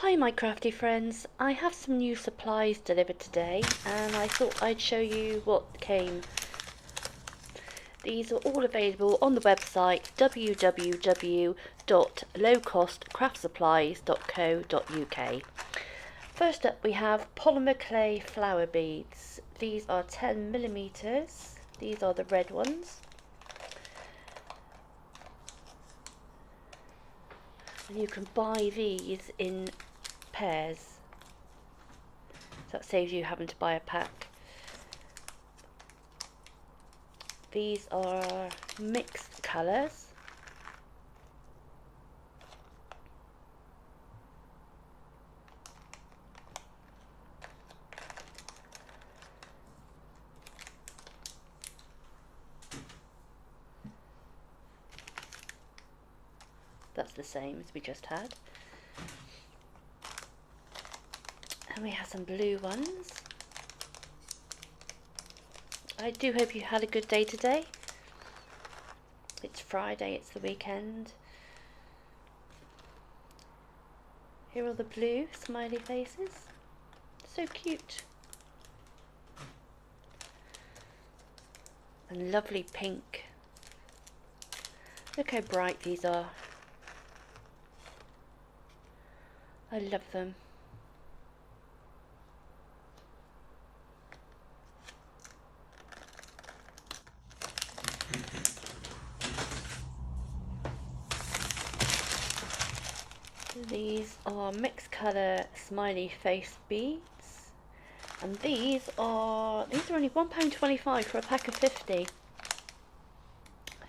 Hi my crafty friends, I have some new supplies delivered today and I thought I'd show you what came. These are all available on the website www.lowcostcraftsupplies.co.uk. First up we have polymer clay flower beads. These are 10mm. These are the red ones. And you can buy these in pairs, so that saves you having to buy a pack. These are mixed colours. That's the same as we just had. And we have some blue ones. I do hope you had a good day today. It's Friday, it's the weekend. Here are the blue smiley faces. So cute. And lovely pink. Look how bright these are. I love them. These are mixed colour smiley face beads, and these are only £1.25 for a pack of 50. So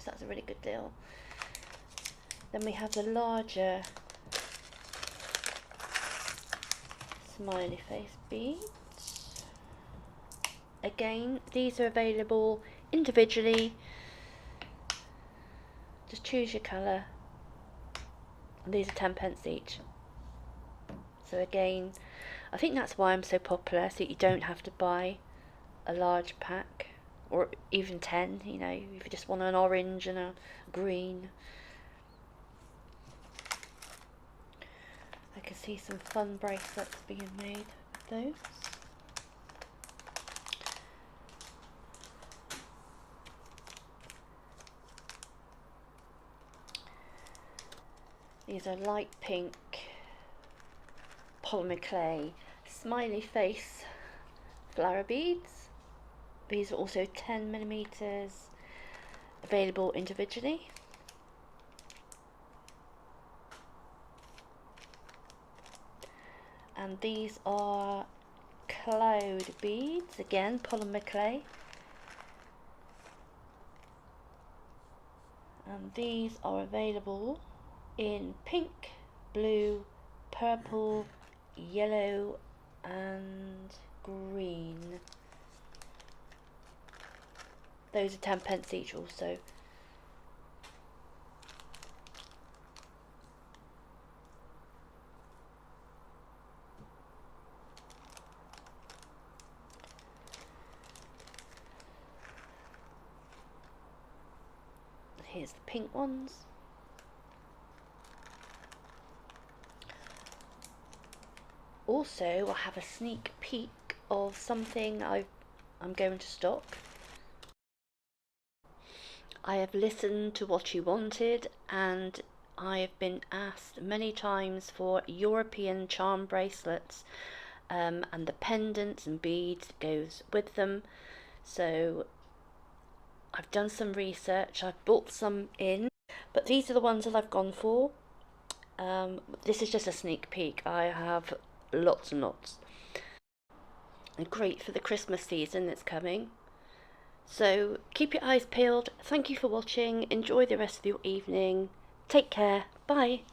that's a really good deal. Then we have the larger smiley face beads. Again, these are available individually. Just choose your colour. These are 10p each. So again, I think that's why I'm so popular, so you don't have to buy a large pack, or even 10, you know, if you just want an orange and a green. I can see some fun bracelets being made with those. These are light pink polymer clay smiley face flower beads. These are also 10mm, available individually. And these are cloud beads, again polymer clay. And these are available in pink, blue, purple, yellow and green. Those are 10p each also. Here's the pink ones. Also, I have a sneak peek of something I'm going to stock. I have listened to what you wanted, and I have been asked many times for European charm bracelets, and the pendants and beads that goes with them. So I've done some research, I've bought some in, but these are the ones that I've gone for. This is just a sneak peek. I have lots and lots. And great for the Christmas season that's coming. So keep your eyes peeled. Thank you for watching. Enjoy the rest of your evening. Take care. Bye.